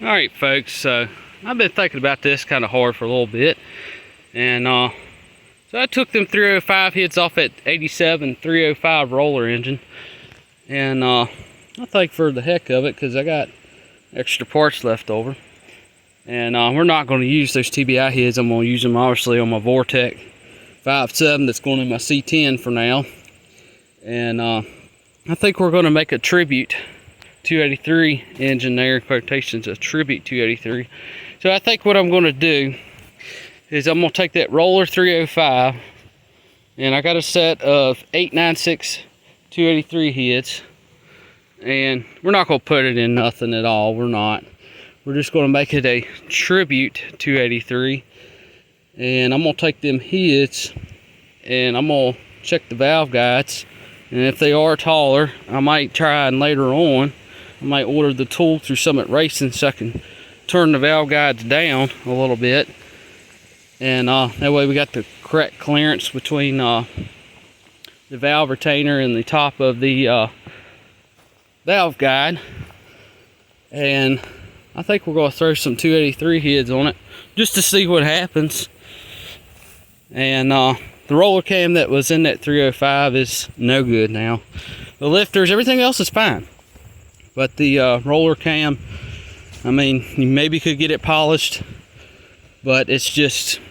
Alright folks, so I've been thinking about this kind of hard for a little bit, and so I took them 305 heads off at 87 305 roller engine, and I think for the heck of it, because I got extra parts left over, and we're not going to use those TBI heads. I'm going to use them obviously on my Vortec 5.7 that's going in my C10 for now, and I think we're going to make a tribute 283 engine there, quotations, a tribute 283. So I think what I'm going to do is I'm going to take that roller 305, and I got a set of 896 283 heads, and we're not going to put it in nothing at all. We're just going to make it a tribute 283, and I'm going to take them heads and I'm going to check the valve guides, and if they are taller, I might try, and later on I might order the tool through Summit Racing so I can turn the valve guides down a little bit, and that way we got the correct clearance between the valve retainer and the top of the valve guide. And I think we're going to throw some 283 heads on it just to see what happens. And the roller cam that was in that 305 is no good now. The lifters, everything else is fine. But the roller cam, I mean, you maybe could get it polished, but it's just,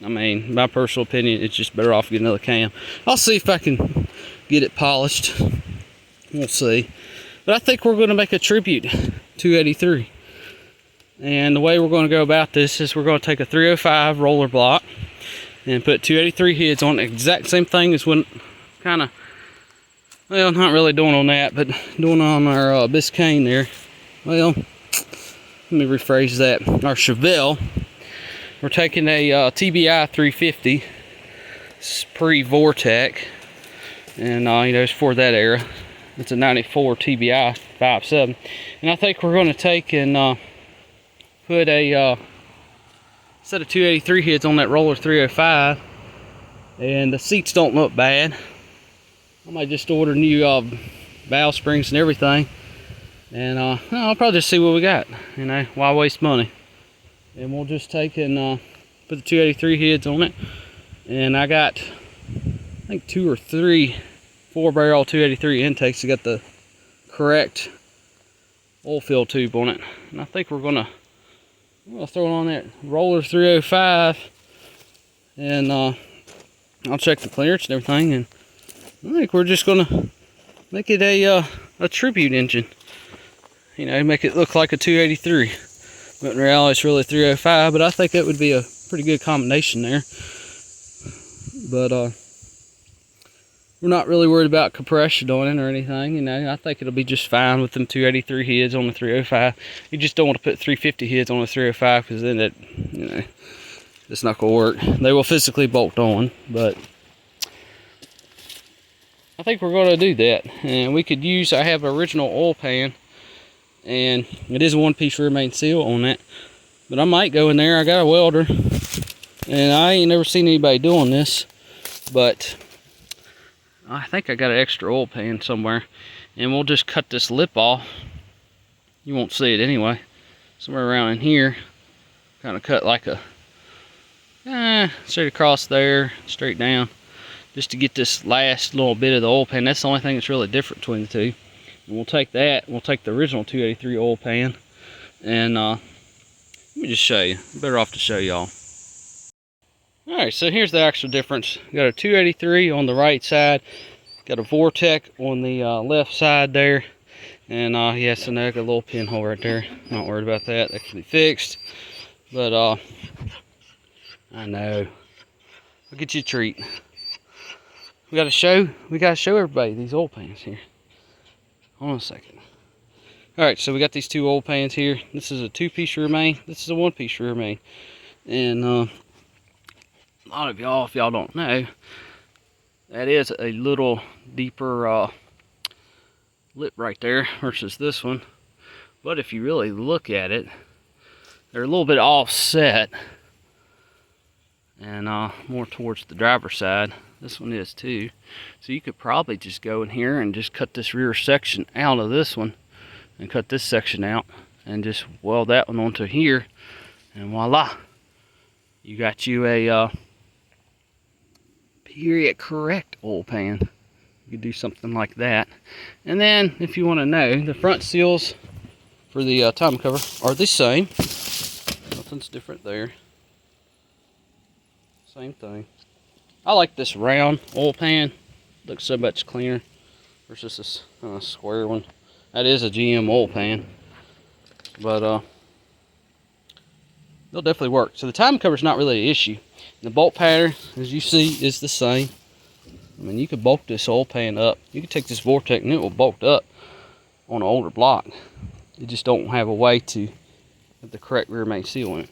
I mean, my personal opinion, it's just better off getting another cam. I'll see if I can get it polished. We'll see. But I think we're going to make a tribute 283. And the way we're going to go about this is we're going to take a 305 roller block and put 283 heads on, the exact same thing as when kind of, well, not really doing on that, but doing on our Biscayne there. Well, let me rephrase that. Our Chevelle. We're taking a TBI 350. It's pre-Vortec, and you know, it's for that era. It's a 94 TBI 5.7, and I think we're going to take and put a set of 283 heads on that roller 305, and the seats don't look bad. I might just order new valve springs and everything, and I'll probably just see what we got. You know, why waste money? And we'll just take and put the 283 heads on it. And I got, I think 2 or 3 4-barrel 283 intakes. I got the correct oil fill tube on it, and I think we're gonna throw it on that roller 305, and I'll check the clearance and everything, and I think we're just gonna make it a tribute engine. You know, make it look like a 283. But in reality, it's really 305. But I think that would be a pretty good combination there. But we're not really worried about compression on it or anything. You know, I think it'll be just fine with them 283 heads on the 305. You just don't want to put 350 heads on the 305, because then it, you know, it's not gonna work. They will physically bolt on, but I think we're going to do that. And we could use, I have an original oil pan, and it is a one-piece rear main seal on that, but I might go in there. I got a welder, and I ain't never seen anybody doing this, but I think I got an extra oil pan somewhere, and we'll just cut this lip off. You won't see it anyway. Somewhere around in here, kind of cut like a straight across there, straight down, just to get this last little bit of the oil pan. That's the only thing that's really different between the two. And we'll take that, we'll take the original 283 oil pan, and let me just show you. Better off to show y'all. Alright, so here's the actual difference. Got a 283 on the right side, got a Vortec on the left side there, and yeah, so now I got a little pinhole right there. Not worried about that, that can be fixed. But I know, I'll get you a treat. We gotta show everybody these oil pans here. Hold on a second. Alright, so we got these two oil pans here. This is a 2-piece rear main. This is a 1-piece rear main. And a lot of y'all, if y'all don't know, that is a little deeper lip right there versus this one. But if you really look at it, they're a little bit offset, and more towards the driver's side. This one is too. So you could probably just go in here and just cut this rear section out of this one and cut this section out and just weld that one onto here, and voila, you got you a period correct oil pan. You could do something like that. And then if you want to know, the front seals for the timing cover are the same. Nothing's different there. Same thing. I like this round oil pan. Looks so much cleaner versus this square one. That is a GM oil pan, but they'll definitely work. So the timing cover is not really an issue. The bolt pattern, as you see, is the same. I mean, you could bulk this oil pan up. You could take this Vortec and it will bulk up on an older block. You just don't have a way to have the correct rear main seal in it.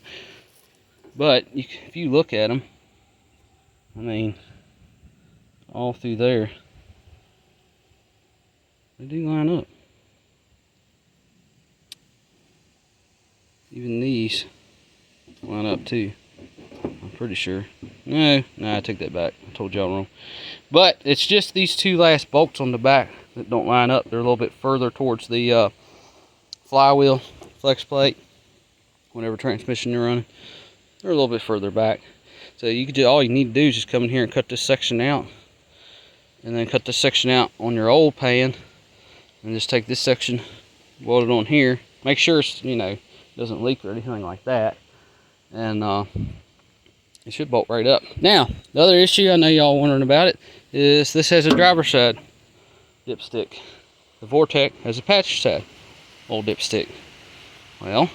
But if you look at them, I mean, all through there, they do line up. Even these line up too, I'm pretty sure. No, I take that back. I told y'all wrong. But it's just these two last bolts on the back that don't line up. They're a little bit further towards the flywheel flex plate. Whenever transmission you're running, they're a little bit further back. So you could do, all you need to do is just come in here and cut this section out, and then cut this section out on your old pan, and just take this section, weld it on here. Make sure it's, you know, doesn't leak or anything like that, and it should bolt right up. Now, the other issue I know y'all wondering about it is this has a driver's side dipstick. The Vortec has a passenger side old dipstick. Well,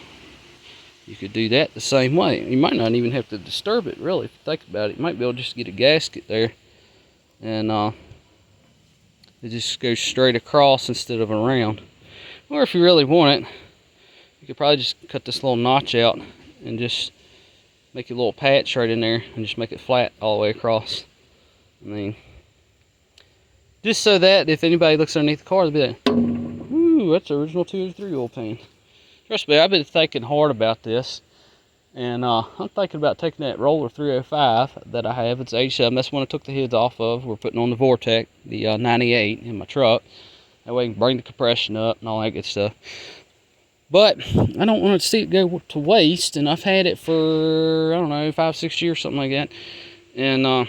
you could do that the same way. You might not even have to disturb it, really, if you think about it. You might be able to just get a gasket there, and it just goes straight across instead of around. Or if you really want it, you could probably just cut this little notch out and just make a little patch right in there and just make it flat all the way across. I mean, just so that if anybody looks underneath the car, they'll be like, ooh, that's the original 203 oil pan. Trust me, I've been thinking hard about this, and I'm thinking about taking that roller 305 that I have. It's 87. That's one I took the heads off of. We're putting on the Vortec, the 98 in my truck. That way I can bring the compression up and all that good stuff. But I don't want to see it go to waste, and I've had it for, I don't know, 5-6 years, something like that. And I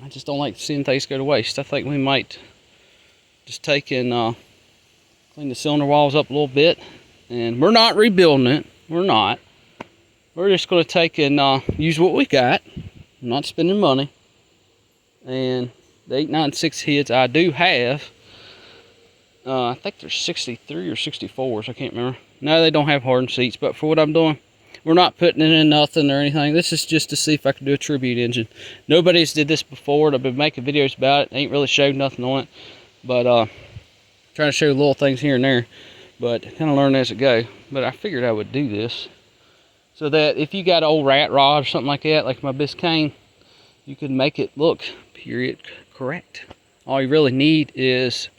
just don't like seeing things go to waste. I think we might just take and clean the cylinder walls up a little bit. And we're not rebuilding it. We're not. We're just going to take and use what we got. I'm not spending money. And the 896 heads I do have, I think they're 63 or 64s. I can't remember. No, they don't have hardened seats. But for what I'm doing, we're not putting it in nothing or anything. This is just to see if I can do a tribute engine. Nobody's did this before. I've been making videos about it. Ain't really showed nothing on it. But trying to show little things here and there. But kind of learn as it go. But I figured I would do this so that if you got an old rat rod or something like that, like my Biscayne, you can make it look period correct. All you really need is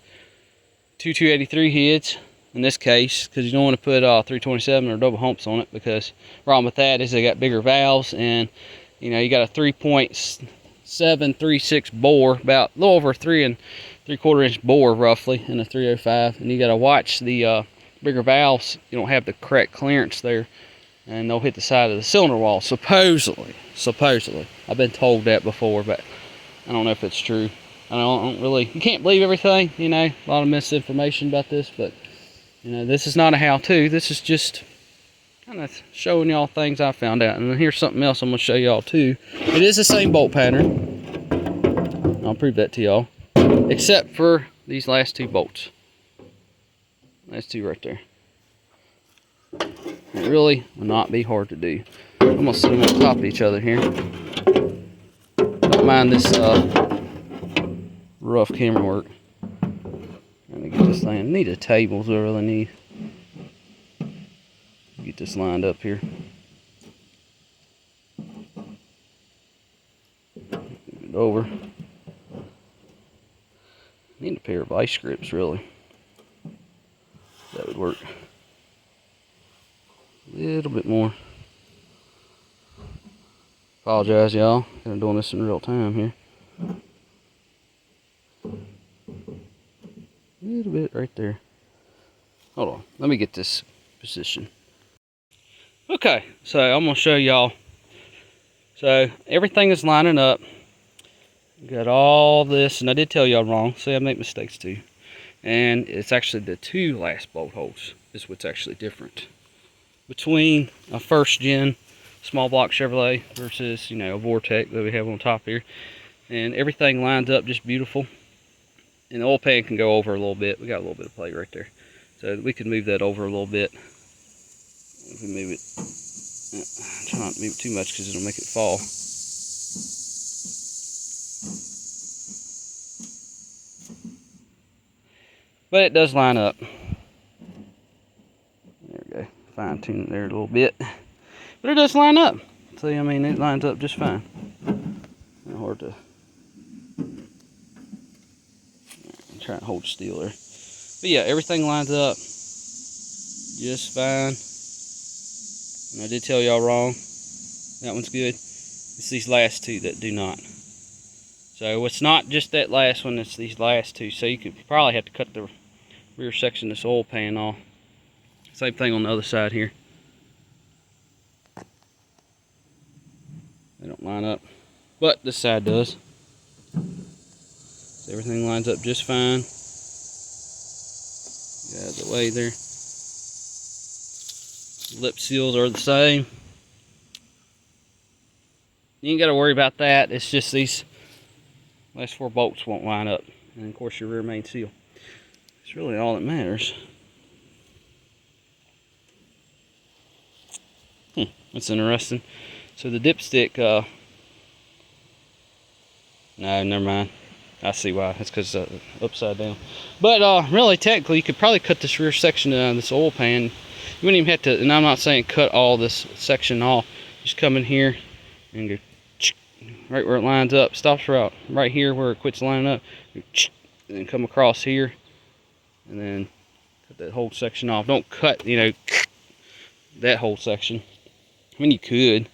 two 283 heads in this case, because you don't want to put 327 or double humps on it, because the problem with that is they got bigger valves, and you know, you got a 3.736 bore, about a little over 3 3/4 inch bore roughly in a 305, and you got to watch the bigger valves. You don't have the correct clearance there, and they'll hit the side of the cylinder wall. Supposedly, I've been told that before, but I don't know if it's true. I don't really, you can't believe everything, you know, a lot of misinformation about this, but you know, this is not a how-to. This is just kind of showing y'all things I found out. And then here's something else I'm going to show y'all too. It is the same bolt pattern. I'll prove that to y'all. Except for these last two bolts. Last two right there. It really will not be hard to do. I'm going to set them on top of each other here. Don't mind this rough camera work. Let me get this thing. I need a table, is what I really need. Get this lined up here. Move it over. Need a pair of vice grips, really. That would work. A little bit more. Apologize, y'all. I'm doing this in real time here. A little bit right there. Hold on. Let me get this position. Okay, so I'm gonna show y'all. So everything is lining up. Got all this, and I did tell y'all wrong. See, I make mistakes too. And it's actually the 2 last bolt holes is what's actually different between a first gen small block Chevrolet versus, you know, a Vortec that we have on top here. And everything lines up just beautiful. And the oil pan can go over a little bit. We got a little bit of play right there. So we can move that over a little bit. We can move it. Try not to move it too much because it'll make it fall. But it does line up. There we go. Fine tune it there a little bit. But it does line up. See, I mean, it lines up just fine. Not hard to try and hold still there. But yeah, everything lines up just fine. And I did tell y'all wrong. That one's good. It's these last 2 that do not. So it's not just that last one, it's these last 2. So you could probably have to cut the rear section of this oil pan off. Same thing on the other side here. They don't line up, but this side does. So everything lines up just fine. Get out of the way there. Lip seals are the same. You ain't got to worry about that. It's just these last 4 bolts won't line up. And of course your rear main seal. It's really all that matters. That's interesting. So the dipstick, no, never mind. I see why. It's because upside down. But really, technically, you could probably cut this rear section of this oil pan. You wouldn't even have to, and I'm not saying cut all this section off. Just come in here and go right where it lines up. Stops right here where it quits lining up. And then come across here. And then cut that whole section off. Don't cut, you know, that whole section. I mean, you could,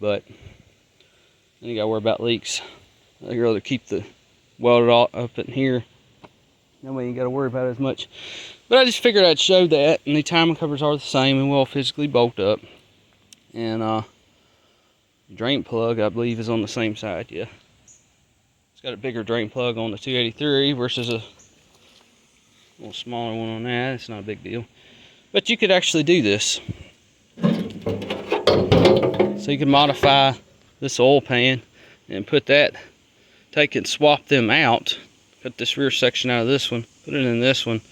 but then you gotta worry about leaks. I'd rather keep the welded all up in here. That way you gotta worry about it as much. But I just figured I'd show that, and the timing covers are the same and will physically bolt up. And drain plug, I believe, is on the same side. Yeah, it's got a bigger drain plug on the 283 versus a little smaller one on that. It's not a big deal, but you could actually do this. So you can modify this oil pan and put that, take and swap them out, cut this rear section out of this one, put it in this one,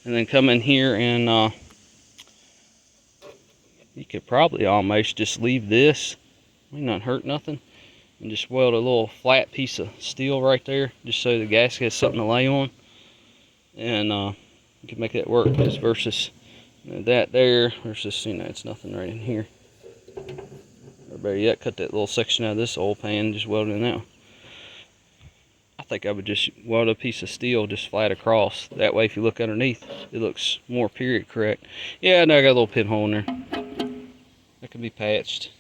and then come in here and you could probably almost just leave this, may not hurt nothing, and just weld a little flat piece of steel right there, just so the gasket has something to lay on, and you can make that work. Just versus, you know, that there versus, you know, it's nothing right in here. Or better yet, cut that little section out of this oil pan and just weld it in that one. I think I would just weld a piece of steel just flat across. That way, if you look underneath, it looks more period correct. Yeah, now I got a little pinhole in there. That can be patched.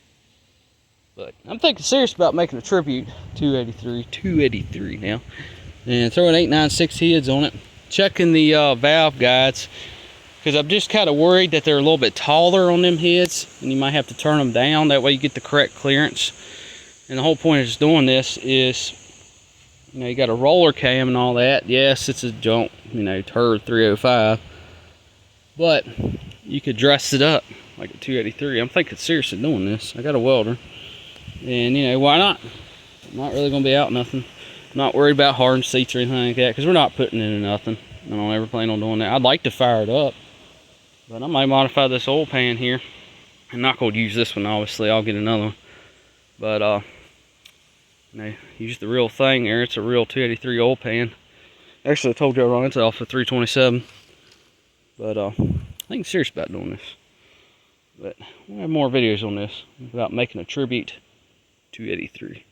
But I'm thinking serious about making a Tribute 283 now. And throwing 896 heads on it. Checking the valve guides, because I'm just kind of worried that they're a little bit taller on them heads, and you might have to turn them down. That way you get the correct clearance. And the whole point of just doing this is, you know, you got a roller cam and all that. Yes, it's a junk, you know, turd 305, but you could dress it up like a 283. I'm thinking seriously doing this. I got a welder, and you know, why not? I'm not really gonna be out nothing. I'm not worried about hardened seats or anything like that, because we're not putting it in nothing. I don't ever plan on doing that. I'd like to fire it up, but I might modify this oil pan here. I'm not going to use this one, obviously. I'll get another one. But, you know, use the real thing there. It's a real 283 oil pan. Actually, I told you wrong. It's off of 327. But, I think I'm serious about doing this. But we'll have more videos on this about making a Tribute 283.